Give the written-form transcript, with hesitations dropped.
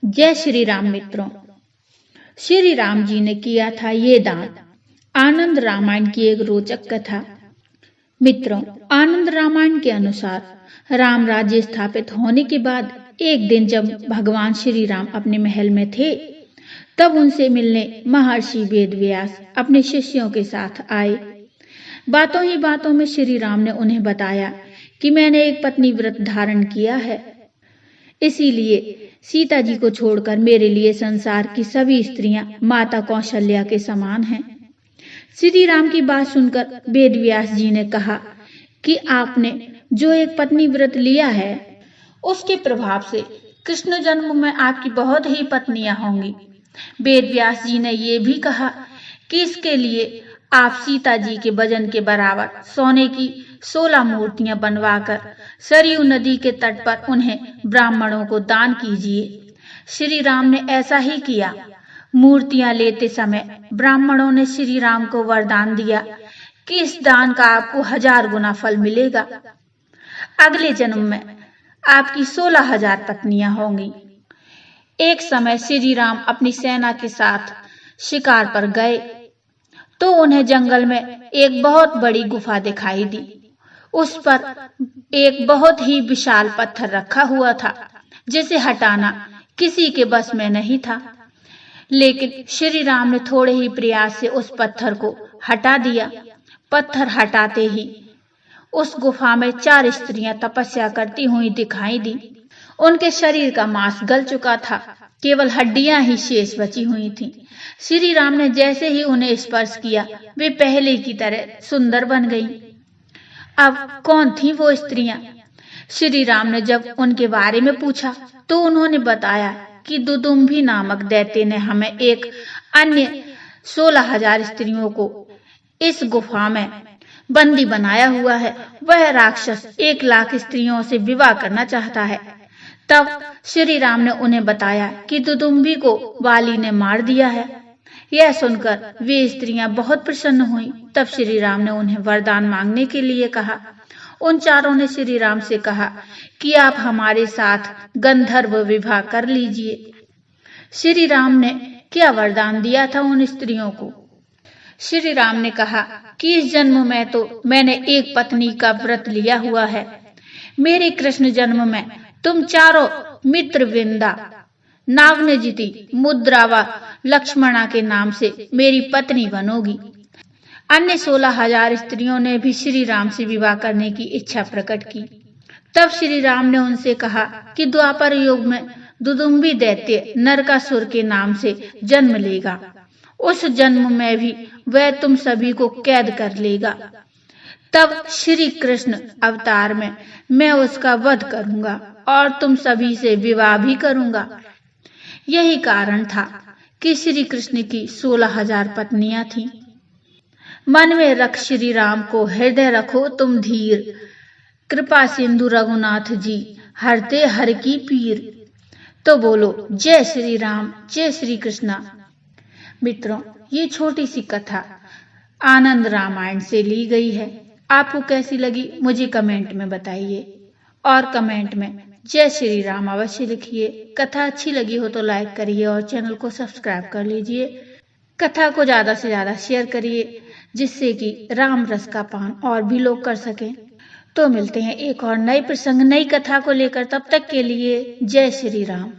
जय श्री राम मित्रों। श्री राम जी ने किया था ये दान। आनंद रामायण की एक रोचक कथा। मित्रों, आनंद रामायण के अनुसार राम राज्य स्थापित होने के बाद एक दिन जब भगवान श्री राम अपने महल में थे, तब उनसे मिलने महर्षि वेदव्यास अपने शिष्यों के साथ आए। बातों ही बातों में श्री राम ने उन्हें बताया कि मैंने एक पत्नी व्रत धारण किया है, इसीलिए सीता जी को छोड़कर मेरे लिए संसार की सभी स्त्रियां माता कौशल्या के समान हैं। श्री राम की बात सुनकर वेदव्यास जी ने कहा कि आपने जो एक पत्नी व्रत लिया है, उसके प्रभाव से कृष्ण जन्म में आपकी बहुत ही पत्नियां होंगी। वेदव्यास जी ने ये भी कहा कि इसके लिए आप सीता जी के वजन के बराबर सोने की 16 मूर्तियां बनवाकर सरयू नदी के तट पर उन्हें ब्राह्मणों को दान कीजिए। श्री राम ने ऐसा ही किया। मूर्तियां लेते समय ब्राह्मणों ने श्री राम को वरदान दिया कि इस दान का आपको 1000 गुना फल मिलेगा। अगले जन्म में आपकी 16,000 पत्नियां होंगी। एक समय श्री राम अपनी सेना के साथ शिकार पर गए तो उन्हें जंगल में एक बहुत बड़ी गुफा दिखाई दी। उस पर एक बहुत ही विशाल पत्थर रखा हुआ था, जिसे हटाना किसी के बस में नहीं था। लेकिन श्री राम ने थोड़े ही प्रयास से उस पत्थर को हटा दिया। पत्थर हटाते ही उस गुफा में 4 स्त्रियां तपस्या करती हुई दिखाई दी। उनके शरीर का मांस गल चुका था, केवल हड्डियां ही शेष बची हुई थीं। श्री राम ने जैसे ही उन्हें स्पर्श किया, वे पहले की तरह सुंदर बन गईं। अब कौन थी वो स्त्रियां? श्री राम ने जब उनके बारे में पूछा तो उन्होंने बताया कि दुदुम्भी नामक दैत्य ने हमें एक अन्य 16,000 स्त्रियों को इस गुफा में बंदी बनाया हुआ है। वह राक्षस 1 लाख स्त्रियों से विवाह करना चाहता है। तब श्री राम ने उन्हें बताया कि दुदुम्भी को वाली ने मार दिया है। यह सुनकर वे स्त्रियां बहुत प्रसन्न हुईं। तब श्री राम ने उन्हें वरदान मांगने के लिए कहा। उन चारों ने श्री राम से कहा कि आप हमारे साथ गंधर्व विवाह कर लीजिए। श्री राम ने क्या वरदान दिया था उन स्त्रियों को? श्री राम ने कहा कि इस जन्म में तो मैंने एक पत्नी का व्रत लिया हुआ है। मेरे कृष्ण जन्म में तुम चारों मित्र वृंदा, नागनजिति, मुद्रा व लक्ष्मणा के नाम से मेरी पत्नी बनोगी। अन्य 16,000 स्त्रियों ने भी श्री राम से विवाह करने की इच्छा प्रकट की। तब श्री राम ने उनसे कहा कि द्वापर युग में दुदुम्भी दैत्य नरकासुर के नाम से जन्म लेगा। उस जन्म में भी वह तुम सभी को कैद कर लेगा। तब श्री कृष्ण अवतार में मैं उसका वध करूंगा और तुम सभी से विवाह भी करूंगा। यही कारण था कि श्री कृष्ण की 16,000 पत्नियां थीं। मन में रख श्री राम को, हृदय रखो तुम धीर। कृपा सिंधु रघुनाथ जी, हरते हर की पीर। तो बोलो जय श्री राम, जय श्री कृष्णा। मित्रों, ये छोटी सी कथा आनंद रामायण से ली गई है। आपको कैसी लगी मुझे कमेंट में बताइए, और कमेंट में जय श्री राम अवश्य लिखिए। कथा अच्छी लगी हो तो लाइक करिए और चैनल को सब्सक्राइब कर लीजिए। कथा को ज्यादा से ज्यादा शेयर करिए, जिससे कि राम रस का पान और भी लोग कर सकें। तो मिलते हैं एक और नए प्रसंग, नई कथा को लेकर। तब तक के लिए जय श्री राम।